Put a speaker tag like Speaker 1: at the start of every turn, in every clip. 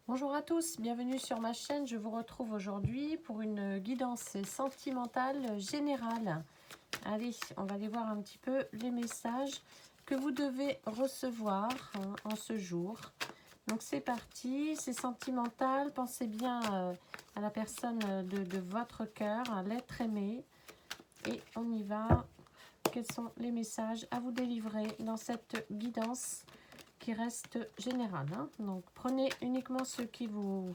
Speaker 1: Bonjour à tous, bienvenue sur ma chaîne. Je vous retrouve aujourd'hui pour une guidance sentimentale générale. Allez, on va aller voir un petit peu les messages que vous devez recevoir en ce jour. Donc c'est parti, c'est sentimental. Pensez bien à la personne de votre cœur, à l'être aimé. Et on y va. Quels sont les messages à vous délivrer dans cette guidance qui reste générale, hein. Donc prenez uniquement ce qui vous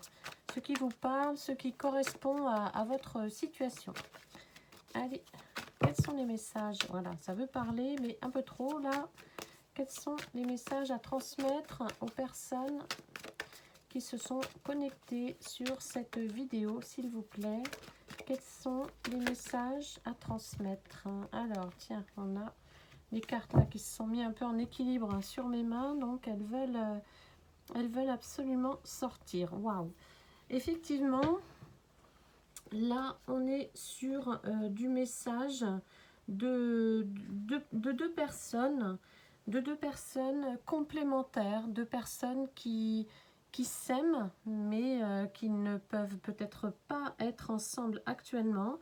Speaker 1: parle, ce qui correspond à votre situation. Allez, quels sont les messages? Voilà, ça veut parler, mais un peu trop là. Quels sont les messages à transmettre aux personnes qui se sont connectées sur cette vidéo, s'il vous plaît? Quels sont les messages à transmettre? Alors, tiens, on a les cartes là qui se sont mis un peu en équilibre sur mes mains, donc elles veulent absolument sortir. Waouh! Effectivement, là on est sur du message de deux personnes, complémentaires, deux personnes qui s'aiment, mais qui ne peuvent peut-être pas être ensemble actuellement.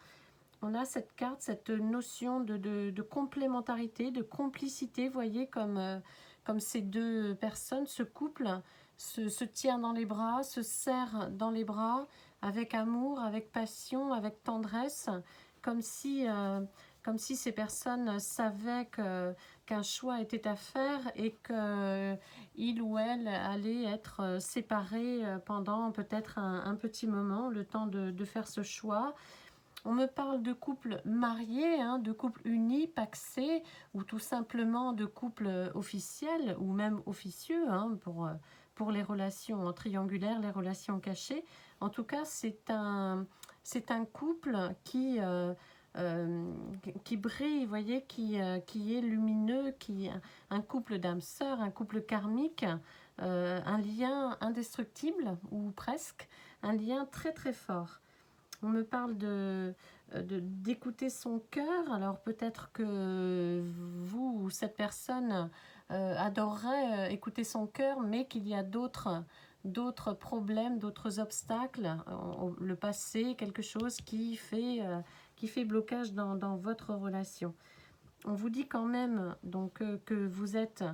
Speaker 1: On a cette carte, cette notion de complémentarité, de complicité. Vous voyez comme ces deux personnes, ce couple, se tient dans les bras, se serre dans les bras, avec amour, avec passion, avec tendresse, comme si, comme si ces personnes savaient qu'un choix était à faire et qu'il ou elle allait être séparés pendant peut-être un petit moment, le temps de faire ce choix. On me parle de couples mariés, hein, de couples unis, pacsés, ou tout simplement de couples officiels, ou même officieux, hein, pour les relations triangulaires, les relations cachées. En tout cas, c'est un couple qui brille, vous voyez, qui est lumineux, un couple d'âmes sœurs, un couple karmique, un lien indestructible, ou presque, un lien très très fort. On me parle d'écouter son cœur. Alors peut-être que vous ou cette personne adorerait écouter son cœur, mais qu'il y a d'autres problèmes, d'autres obstacles, le passé, quelque chose qui fait blocage dans votre relation. On vous dit quand même donc que vous êtes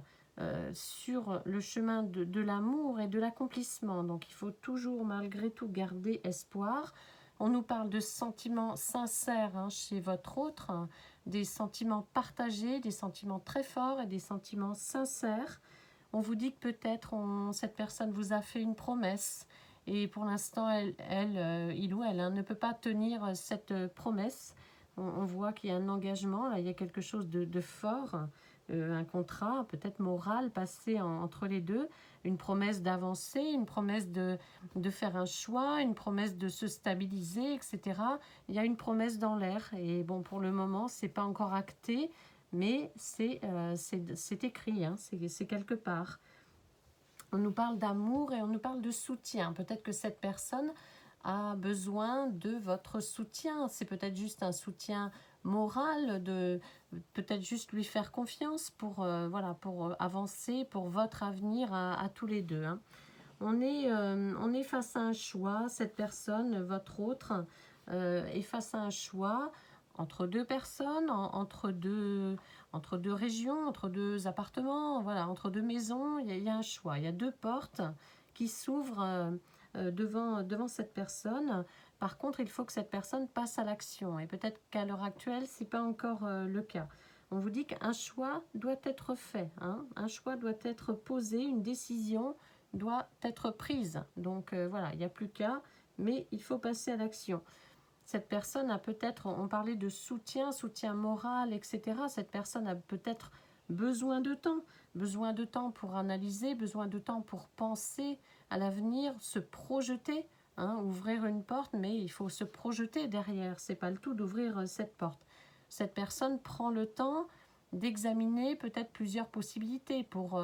Speaker 1: sur le chemin de l'amour et de l'accomplissement. Donc il faut toujours malgré tout garder espoir. On nous parle de sentiments sincères chez votre autre, des sentiments partagés, des sentiments très forts et des sentiments sincères. On vous dit que peut-être cette personne vous a fait une promesse et pour l'instant, il ou elle ne peut pas tenir cette promesse. On voit qu'il y a un engagement, là, il y a quelque chose de fort, un contrat peut-être moral passé entre les deux, une promesse d'avancer, une promesse de faire un choix, une promesse de se stabiliser, etc. Il y a une promesse dans l'air et bon, pour le moment, c'est pas encore acté, mais c'est écrit, hein, c'est quelque part. On nous parle d'amour et on nous parle de soutien. Peut-être que cette personne a besoin de votre soutien. C'est peut-être juste un soutien moral, peut-être juste lui faire confiance pour, pour avancer, pour votre avenir à tous les deux, hein. On est face à un choix. Cette personne, votre autre, est face à un choix entre deux personnes, entre deux régions, entre deux appartements, voilà, entre deux maisons. Il y a un choix. Il y a deux portes qui s'ouvrent devant cette personne. Par contre, il faut que cette personne passe à l'action. Et peut-être qu'à l'heure actuelle, ce n'est pas encore le cas. On vous dit qu'un choix doit être fait, hein. Un choix doit être posé, une décision doit être prise. Donc voilà, il n'y a plus qu'à, mais il faut passer à l'action. Cette personne a peut-être, on parlait de soutien moral, etc. Cette personne a peut-être besoin de temps pour analyser, besoin de temps pour penser à l'avenir, se projeter, hein, ouvrir une porte, mais il faut se projeter derrière. C'est pas le tout d'ouvrir cette porte. Cette personne prend le temps d'examiner peut-être plusieurs possibilités pour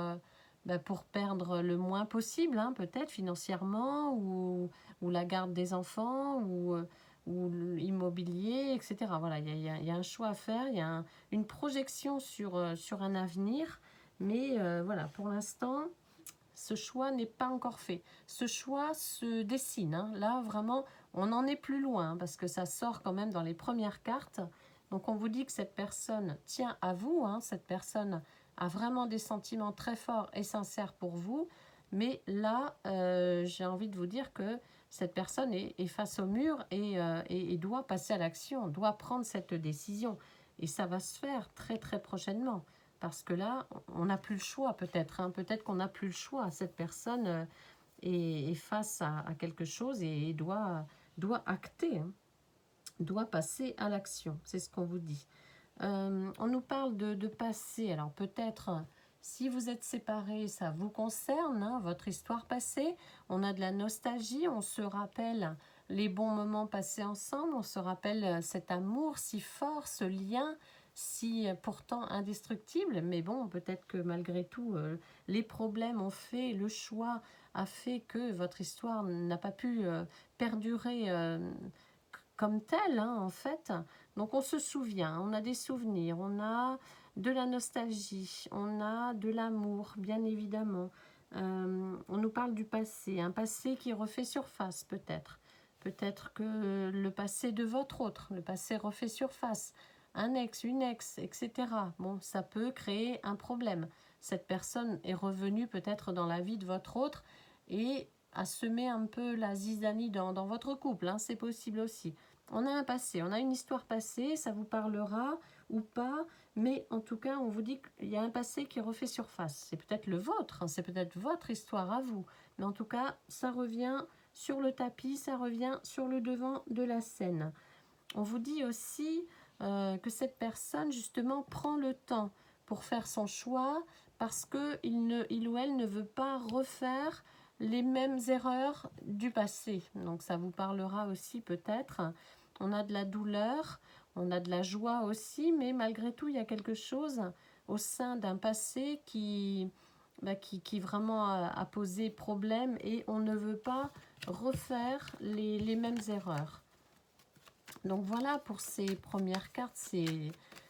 Speaker 1: perdre le moins possible, hein, peut-être financièrement, ou la garde des enfants, ou l'immobilier, etc. Voilà, il y a un choix à faire, il y a une projection sur un avenir, mais voilà, pour l'instant, Ce choix n'est pas encore fait. Ce choix se dessine. Hein. Là, vraiment, on n'en est plus loin parce que ça sort quand même dans les premières cartes. Donc, on vous dit que cette personne tient à vous. Hein. Cette personne a vraiment des sentiments très forts et sincères pour vous. Mais là, j'ai envie de vous dire que cette personne est face au mur et doit passer à l'action, doit prendre cette décision. Et ça va se faire très très prochainement. Parce que là, on n'a plus le choix peut-être. Hein. Peut-être qu'on n'a plus le choix. Cette personne est face à quelque chose et doit acter, hein, doit passer à l'action. C'est ce qu'on vous dit. On nous parle de passé. Alors peut-être, si vous êtes séparés, ça vous concerne, hein, votre histoire passée. On a de la nostalgie, on se rappelle les bons moments passés ensemble, on se rappelle cet amour si fort, ce lien si pourtant indestructible. Mais bon, peut-être que malgré tout, les problèmes ont fait, le choix a fait que votre histoire n'a pas pu perdurer comme telle, hein, en fait. Donc on se souvient, on a des souvenirs, on a de la nostalgie, on a de l'amour, bien évidemment. On nous parle du passé, un passé qui refait surface peut-être. Peut-être que le passé de votre autre, le passé refait surface. Un ex, une ex, etc. Bon, ça peut créer un problème. Cette personne est revenue peut-être dans la vie de votre autre et a semé un peu la zizanie dans votre couple. Hein, c'est possible aussi. On a un passé, on a une histoire passée, ça vous parlera ou pas, mais en tout cas, on vous dit qu'il y a un passé qui refait surface. C'est peut-être le vôtre, hein, c'est peut-être votre histoire à vous, mais en tout cas, ça revient sur le tapis, ça revient sur le devant de la scène. On vous dit aussi que cette personne, justement, prend le temps pour faire son choix parce qu'il ou elle ne veut pas refaire les mêmes erreurs du passé. Donc ça vous parlera aussi peut-être. On a de la douleur, on a de la joie aussi, mais malgré tout, il y a quelque chose au sein d'un passé qui vraiment a posé problème et on ne veut pas refaire les mêmes erreurs. Donc voilà, pour ces premières cartes,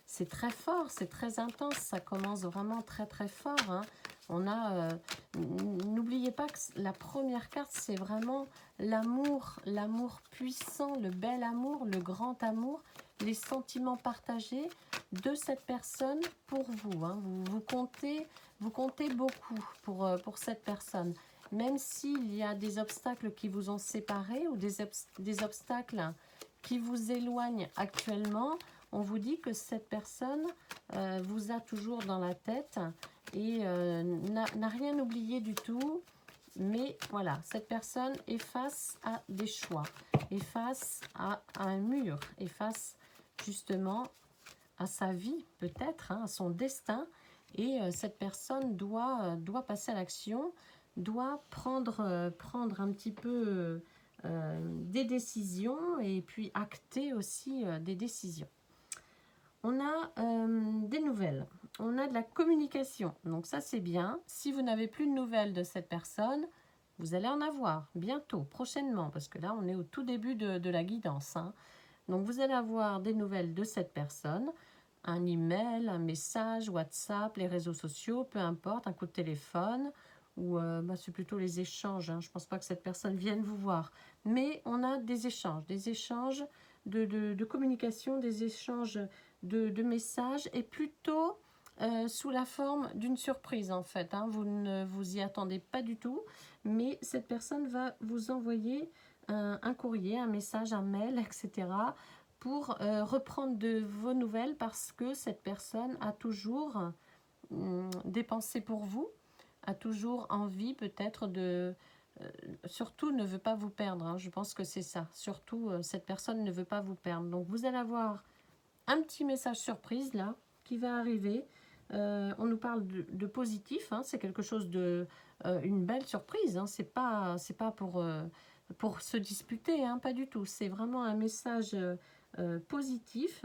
Speaker 1: c'est très fort, c'est très intense, ça commence vraiment très très fort. Hein. On a, n'oubliez pas que la première carte, c'est vraiment l'amour puissant, le bel amour, le grand amour, les sentiments partagés de cette personne pour vous. Hein. Vous comptez beaucoup pour cette personne. Même s'il y a des obstacles qui vous ont séparés ou des obstacles qui vous éloignent actuellement, on vous dit que cette personne vous a toujours dans la tête et n'a rien oublié du tout. Mais voilà, cette personne est face à des choix, est face à un mur, est face justement à sa vie peut-être, hein, à son destin. Et cette personne doit passer à l'action, doit prendre un petit peu des décisions et puis acter aussi des décisions. On a des nouvelles, on a de la communication, donc ça c'est bien. Si vous n'avez plus de nouvelles de cette personne, vous allez en avoir bientôt, prochainement, parce que là on est au tout début de la guidance. Hein. Donc vous allez avoir des nouvelles de cette personne, un email, un message, WhatsApp, les réseaux sociaux, peu importe, un coup de téléphone, ou c'est plutôt les échanges. Hein. Je ne pense pas que cette personne vienne vous voir, mais on a des échanges de communication, des échanges de messages, et plutôt sous la forme d'une surprise en fait. Hein. Vous ne vous y attendez pas du tout, mais cette personne va vous envoyer un courrier, un message, un mail, etc. pour reprendre de vos nouvelles parce que cette personne a toujours dépensé pour vous, a toujours envie peut-être de... surtout ne veut pas vous perdre, hein. Je pense que c'est ça. Surtout, cette personne ne veut pas vous perdre. Donc vous allez avoir un petit message surprise là qui va arriver. On nous parle de positif, hein, c'est quelque chose de une belle surprise. Hein, c'est pas pour se disputer, hein, pas du tout. C'est vraiment un message positif.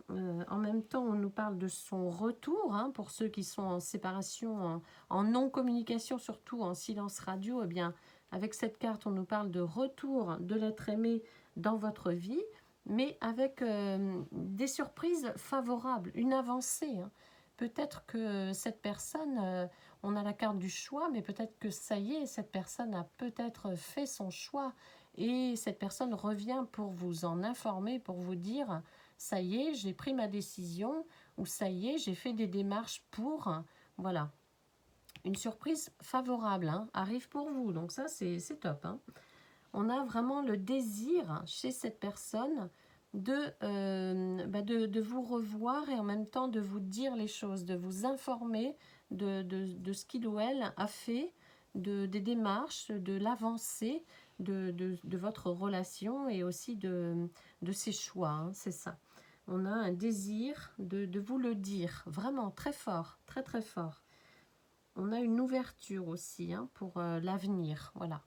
Speaker 1: En même temps, on nous parle de son retour, hein, pour ceux qui sont en séparation, en non-communication, surtout en silence radio. Eh bien, avec cette carte, on nous parle de retour de l'être aimé dans votre vie, mais avec des surprises favorables, une avancée. Hein. Peut-être que cette personne, on a la carte du choix, mais peut-être que ça y est, cette personne a peut-être fait son choix et cette personne revient pour vous en informer, pour vous dire, ça y est, j'ai pris ma décision ou ça y est, j'ai fait des démarches pour, voilà. Une surprise favorable hein, arrive pour vous, donc ça c'est top. Hein. On a vraiment le désir chez cette personne de vous revoir et en même temps de vous dire les choses, de vous informer de ce qu'il ou elle a fait, des démarches, de l'avancée de votre relation et aussi de ses choix, hein, c'est ça. On a un désir de vous le dire, vraiment très fort, très très fort. On a une ouverture aussi hein, pour l'avenir, voilà.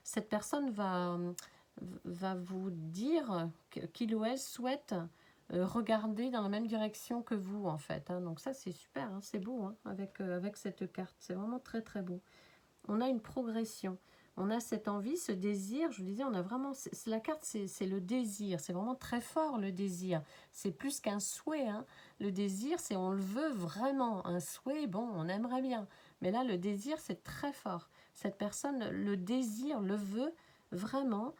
Speaker 1: Cette personne va vous dire qu'il ou elle souhaite regarder dans la même direction que vous, en fait. Hein. Donc ça, c'est super, hein, c'est beau hein, avec cette carte. C'est vraiment très, très beau. On a une progression. On a cette envie, ce désir. Je vous disais, on a vraiment... la carte, c'est le désir. C'est vraiment très fort, le désir. C'est plus qu'un souhait. Hein. Le désir, c'est on le veut vraiment. Un souhait, bon, on aimerait bien. Mais là, le désir, c'est très fort. Cette personne, le désir, le veut vraiment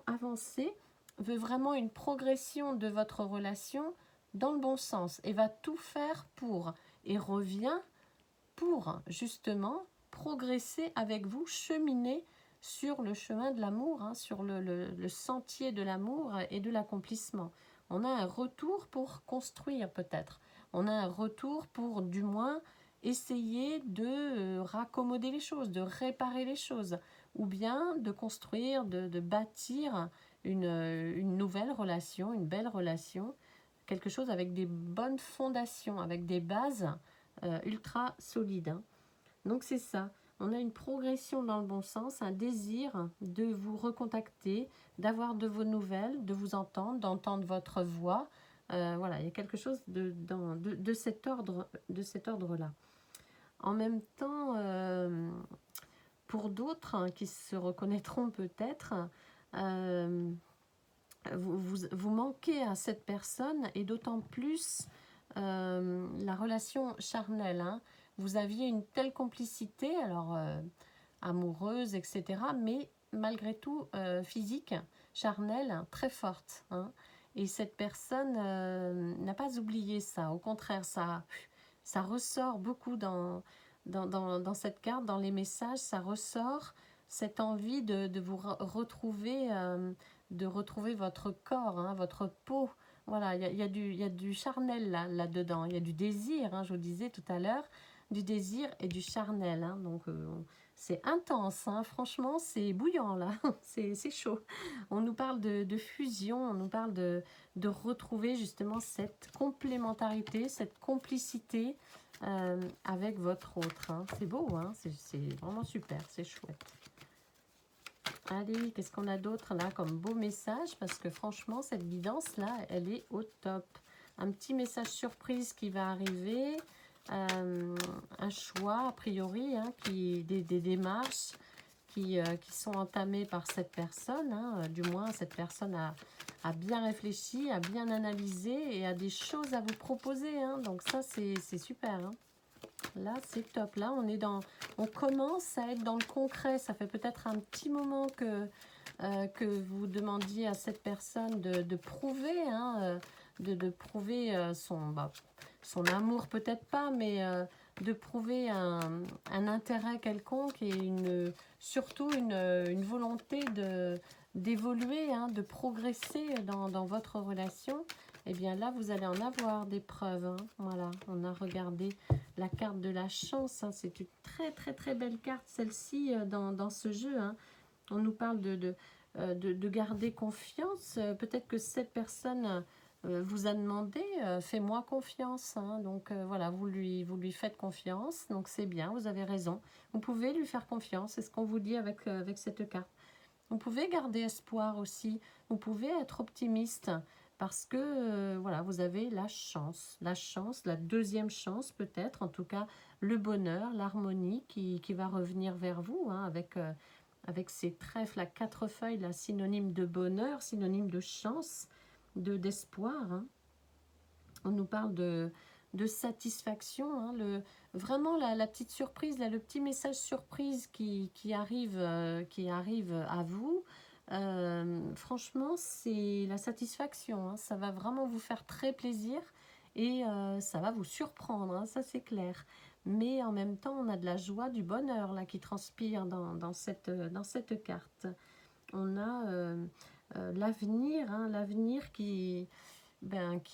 Speaker 1: avancer, veut vraiment une progression de votre relation dans le bon sens et va tout faire pour. Et revient pour, justement, progresser avec vous, cheminer sur le chemin de l'amour, hein, sur le sentier de l'amour et de l'accomplissement. On a un retour pour construire peut-être. On a un retour pour du moins essayer de raccommoder les choses, de réparer les choses, ou bien de construire, de bâtir une nouvelle relation, une belle relation, quelque chose avec des bonnes fondations, avec des bases ultra solides. Hein. Donc c'est ça, on a une progression dans le bon sens, un désir de vous recontacter, d'avoir de vos nouvelles, de vous entendre, d'entendre votre voix. Voilà, il y a quelque chose de cet ordre-là. En même temps, pour d'autres hein, qui se reconnaîtront peut-être, vous manquez à cette personne et d'autant plus la relation charnelle. Hein. Vous aviez une telle complicité, alors amoureuse, etc., mais malgré tout physique, charnelle, très forte. Hein. Et cette personne n'a pas oublié ça. Au contraire, ça ressort beaucoup dans cette carte, dans les messages, ça ressort cette envie de vous retrouver, de retrouver votre corps, hein, votre peau. Voilà, il y a du charnel là-dedans, il y a du désir, hein, je vous disais tout à l'heure, du désir et du charnel. Hein, donc c'est intense, hein, franchement, c'est bouillant là, c'est chaud. On nous parle de fusion, on nous parle de retrouver justement cette complémentarité, cette complicité avec votre autre. Hein. C'est beau, hein, c'est vraiment super, c'est chouette. Allez, qu'est-ce qu'on a d'autre là comme beau message? Parce que franchement, cette guidance là, elle est au top. Un petit message surprise qui va arriver. Un choix, a priori, hein, des démarches qui sont entamées par cette personne. Hein. Du moins, cette personne a bien réfléchi, a bien analysé et a des choses à vous proposer. Hein. Donc ça, c'est super. Hein. Là, c'est top. Là, on commence à être dans le concret. Ça fait peut-être un petit moment que vous demandiez à cette personne de prouver, hein, de prouver son amour, peut-être pas, mais de prouver un intérêt quelconque et surtout une volonté d'évoluer, hein, de progresser dans votre relation. Et bien là, vous allez en avoir des preuves. Hein. Voilà, on a regardé la carte de la chance. Hein. C'est une très très très belle carte, celle-ci, dans ce jeu. Hein. On nous parle de garder confiance. Peut-être que cette personne vous a demandé fais-moi confiance. Hein. Donc voilà, vous lui faites confiance. Donc c'est bien, vous avez raison. Vous pouvez lui faire confiance. C'est ce qu'on vous dit avec cette carte. Vous pouvez garder espoir aussi. Vous pouvez être optimiste. Parce que voilà, vous avez la chance, la deuxième chance peut-être, en tout cas le bonheur, l'harmonie qui va revenir vers vous hein, avec ces trèfles à 4 feuilles, là, synonyme de bonheur, synonyme de chance, d'espoir. Hein. On nous parle de satisfaction, hein, vraiment la petite surprise, là, le petit message surprise qui arrive à vous. Franchement, c'est la satisfaction, hein, ça va vraiment vous faire très plaisir et ça va vous surprendre, hein, ça c'est clair. Mais en même temps, on a de la joie, du bonheur là qui transpire dans cette carte. On a l'avenir, hein, l'avenir qui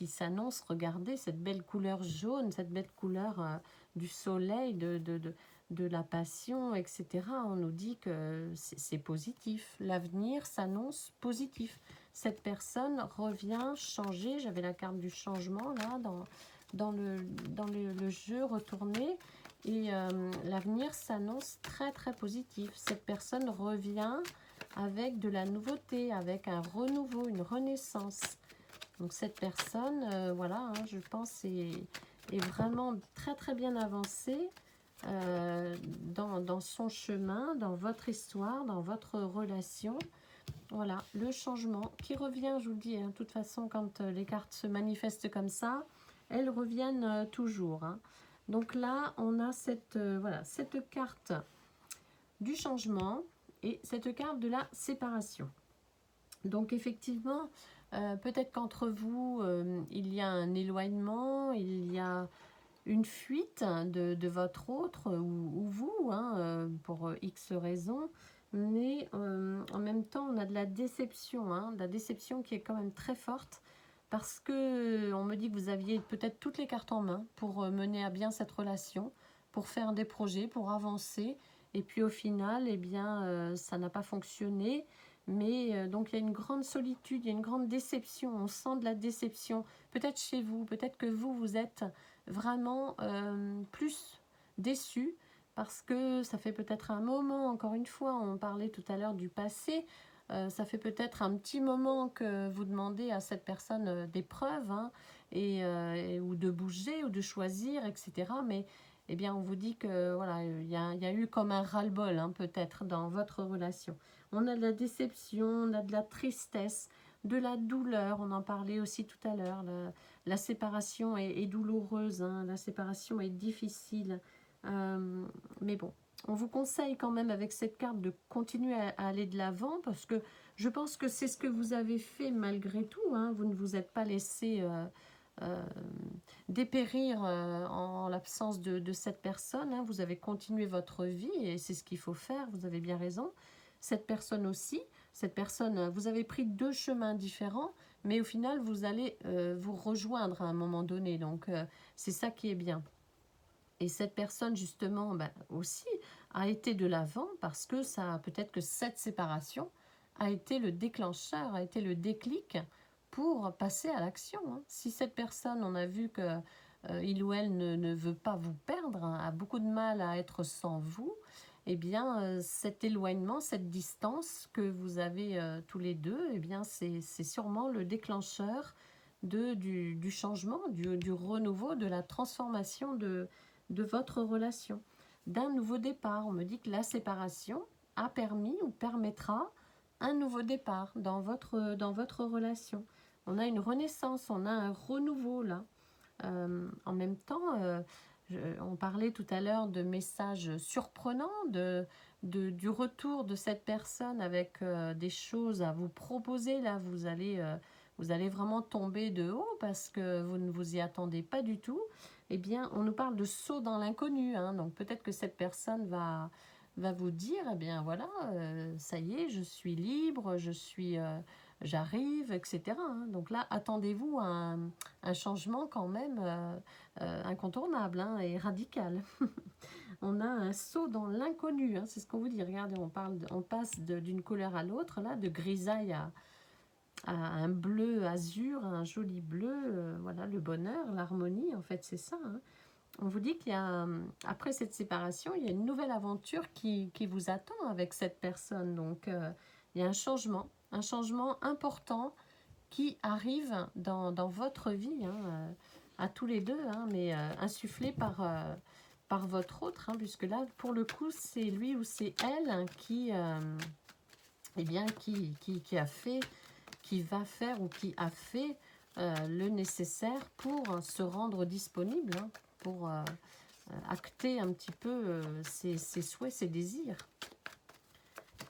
Speaker 1: s'annonce. Regardez cette belle couleur jaune, cette belle couleur du soleil, de la passion, etc. On nous dit que c'est positif. L'avenir s'annonce positif. Cette personne revient changer. J'avais la carte du changement là dans le jeu retourné. Et l'avenir s'annonce très très positif. Cette personne revient avec de la nouveauté, avec un renouveau, une renaissance. Donc cette personne, voilà, hein, je pense, est vraiment très très bien avancée dans son chemin, dans votre histoire, dans votre relation. Voilà, le changement qui revient, je vous le dis, hein, de toute façon, quand les cartes se manifestent comme ça, elles reviennent toujours. Hein. Donc là, on a voilà, cette carte du changement et cette carte de la séparation. Donc effectivement, peut-être qu'entre vous, il y a un éloignement, il y a une fuite de votre autre ou vous, hein, pour X raisons. Mais en même temps, on a de la déception, hein, de la déception qui est quand même très forte. Parce que on me dit que vous aviez peut-être toutes les cartes en main pour mener à bien cette relation, pour faire des projets, pour avancer. Et puis au final, eh bien, ça n'a pas fonctionné. Mais donc il y a une grande solitude, il y a une grande déception. On sent de la déception. Peut-être chez vous, peut-être que vous êtes vraiment plus déçu parce que ça fait peut-être un moment, encore une fois, on parlait tout à l'heure du passé, ça fait peut-être un petit moment que vous demandez à cette personne des preuves, hein, ou de bouger ou de choisir, etc. Mais eh bien, on vous dit que voilà, il y a eu comme un ras-le-bol, hein, peut-être dans votre relation. On a de la déception, on a de la tristesse, de la douleur, on en parlait aussi tout à l'heure. La séparation est douloureuse, hein, la séparation est difficile. Mais bon, on vous conseille quand même avec cette carte de continuer à aller de l'avant parce que je pense que c'est ce que vous avez fait malgré tout. Hein, vous ne vous êtes pas laissé dépérir en l'absence de cette personne. Hein, vous avez continué votre vie et c'est ce qu'il faut faire, vous avez bien raison. Cette personne aussi, cette personne, vous avez pris deux chemins différents, mais au final, vous allez vous rejoindre à un moment donné. Donc, c'est ça qui est bien. Et cette personne, justement, ben, aussi, a été de l'avant parce que ça, peut-être que cette séparation a été le déclencheur, a été le déclic pour passer à l'action. Hein. Si cette personne, on a vu que il ou elle ne veut pas vous perdre, hein, a beaucoup de mal à être sans vous, eh bien, cet éloignement, cette distance que vous avez tous les deux, eh bien, c'est sûrement le déclencheur du changement, du renouveau, de la transformation de votre relation, d'un nouveau départ. On me dit que la séparation a permis ou permettra un nouveau départ dans votre relation. On a une renaissance, on a un renouveau là. En même temps, on parlait tout à l'heure de messages surprenants, du retour de cette personne avec des choses à vous proposer. Là, vous allez vraiment tomber de haut parce que vous ne vous y attendez pas du tout. Eh bien, on nous parle de saut dans l'inconnu. Hein, donc, peut-être que cette personne va vous dire, eh bien, voilà, ça y est, je suis libre, j'arrive, etc. Hein. Donc là, attendez-vous à un changement quand même incontournable, hein, et radical. On a un saut dans l'inconnu, hein, c'est ce qu'on vous dit. Regardez, on passe d'une couleur à l'autre, là, de grisaille à un bleu azur, un joli bleu, voilà, le bonheur, l'harmonie, en fait, c'est ça. Hein. On vous dit qu'il y a, après cette séparation, il y a une nouvelle aventure qui vous attend avec cette personne. Donc, il y a un changement important qui arrive dans votre vie, hein, à tous les deux, hein, mais insufflé par votre autre, hein, puisque là, pour le coup, c'est lui ou c'est elle, hein, eh bien, qui a fait, qui va faire ou qui a fait le nécessaire pour se rendre disponible, hein, pour acter un petit peu ses souhaits, ses désirs.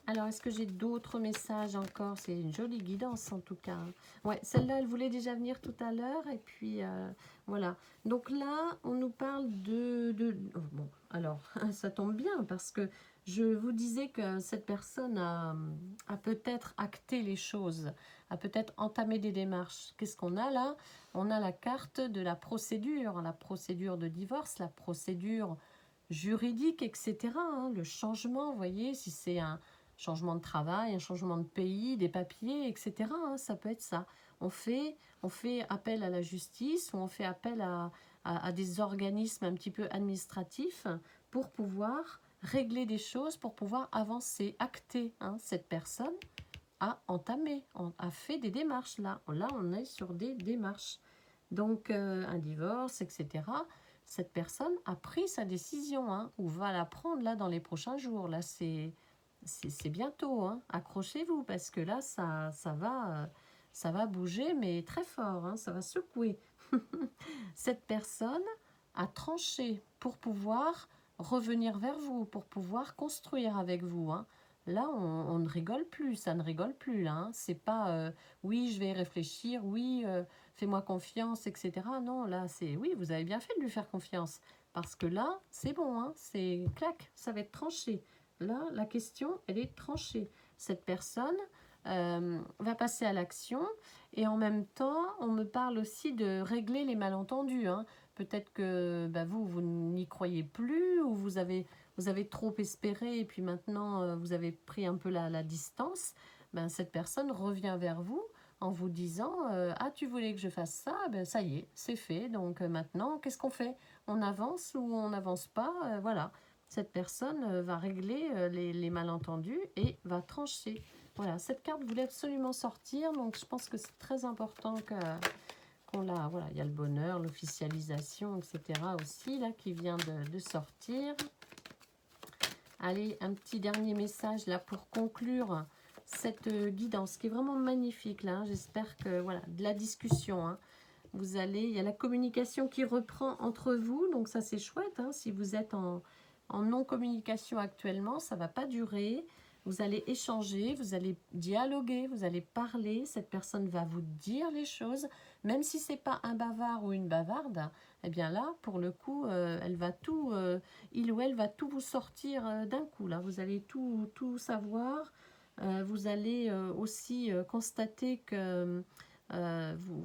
Speaker 1: Alors, est-ce que j'ai d'autres messages encore? C'est une jolie guidance en tout cas. Ouais, celle-là, elle voulait déjà venir tout à l'heure. Et puis, voilà. Donc là, on nous parle oh, bon, alors, ça tombe bien parce que je vous disais que cette personne a peut-être acté les choses, a peut-être entamé des démarches. Qu'est-ce qu'on a là? On a la carte de la procédure de divorce, la procédure juridique, etc., hein, le changement, vous voyez, si c'est un changement de travail, un changement de pays, des papiers, etc., hein, ça peut être ça. On fait appel à la justice ou on fait appel à des organismes un petit peu administratifs pour pouvoir régler des choses, pour pouvoir avancer, acter. Hein, cette personne a entamé, a fait des démarches là. Là, on est sur des démarches. Donc, un divorce, etc. Cette personne a pris sa décision, hein, ou va la prendre là dans les prochains jours. Là, c'est bientôt, hein. Accrochez-vous parce que là, ça va bouger, mais très fort, hein, ça va secouer. Cette personne a tranché pour pouvoir revenir vers vous, pour pouvoir construire avec vous. Hein. Là, on ne rigole plus, ça ne rigole plus. Là, hein. C'est pas oui, je vais y réfléchir, oui, fais-moi confiance, etc. Non, là, c'est oui, vous avez bien fait de lui faire confiance. Parce que là, c'est bon, hein, c'est clac, ça va être tranché. Là, la question, elle est tranchée. Cette personne va passer à l'action et en même temps, on me parle aussi de régler les malentendus. Hein. Peut-être que vous n'y croyez plus ou vous avez trop espéré et puis maintenant, vous avez pris un peu la distance. Cette personne revient vers vous en vous disant ah, tu voulais que je fasse ça? Ça y est, c'est fait. Donc maintenant, qu'est-ce qu'on fait? On avance ou on n'avance pas? Voilà. Cette personne va régler les malentendus et va trancher. Voilà, cette carte voulait absolument sortir, donc je pense que c'est très important qu'on la... Voilà, il y a le bonheur, l'officialisation, etc. aussi, là, qui vient de sortir. Allez, un petit dernier message, là, pour conclure cette guidance, qui est vraiment magnifique, là. Hein. J'espère que, voilà, de la discussion, hein. Vous allez... Il y a la communication qui reprend entre vous, donc ça, c'est chouette, hein. Si vous êtes en non-communication actuellement, ça ne va pas durer. Vous allez échanger, vous allez dialoguer, vous allez parler. Cette personne va vous dire les choses, même si ce n'est pas un bavard ou une bavarde. Eh bien là, pour le coup, elle va tout, il ou elle va tout vous sortir d'un coup. Là, vous allez tout savoir. Vous allez aussi constater que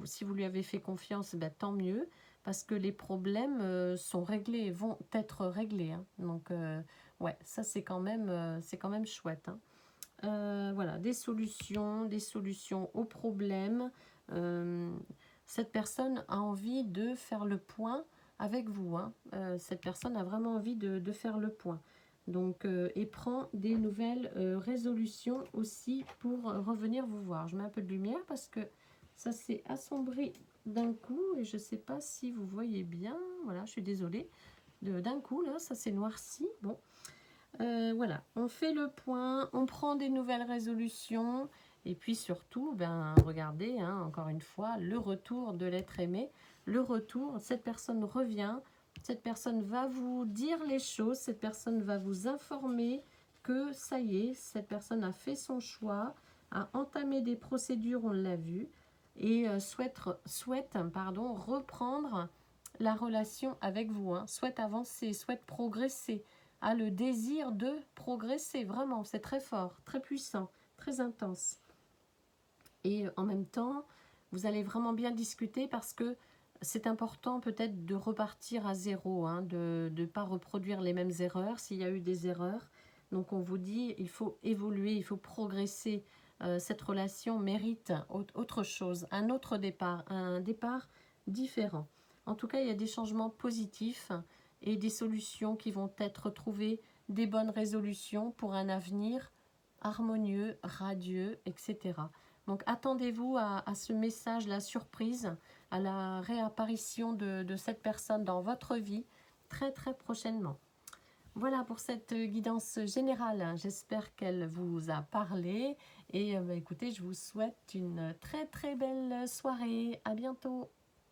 Speaker 1: si vous lui avez fait confiance, tant mieux. Parce que les problèmes sont réglés, vont être réglés. Hein. Donc, ouais, ça c'est quand même chouette. Hein. Voilà, des solutions aux problèmes. Cette personne a envie de faire le point avec vous. Hein. Cette personne a vraiment envie de faire le point. Donc, et prend des nouvelles résolutions aussi pour revenir vous voir. Je mets un peu de lumière parce que ça s'est assombri d'un coup et je ne sais pas si vous voyez bien. Voilà, je suis désolée. D'un coup, là, ça s'est noirci. Bon, voilà, on fait le point, on prend des nouvelles résolutions et puis surtout, regardez, hein, encore une fois, le retour de l'être aimé. Le retour, cette personne revient, cette personne va vous dire les choses, cette personne va vous informer que ça y est, cette personne a fait son choix, a entamé des procédures, on l'a vu, et souhaite reprendre la relation avec vous, hein, souhaite avancer, souhaite progresser, a le désir de progresser, vraiment, c'est très fort, très puissant, très intense. Et en même temps, vous allez vraiment bien discuter parce que c'est important peut-être de repartir à zéro, hein, de ne pas reproduire les mêmes erreurs s'il y a eu des erreurs. Donc on vous dit, il faut évoluer, il faut progresser. Cette relation mérite autre chose, un autre départ, un départ différent. En tout cas, il y a des changements positifs et des solutions qui vont être trouvées, des bonnes résolutions pour un avenir harmonieux, radieux, etc. Donc attendez-vous à ce message, la surprise, à la réapparition de cette personne dans votre vie très très prochainement. Voilà pour cette guidance générale. J'espère qu'elle vous a parlé. Et bah, écoutez, je vous souhaite une très très belle soirée. À bientôt.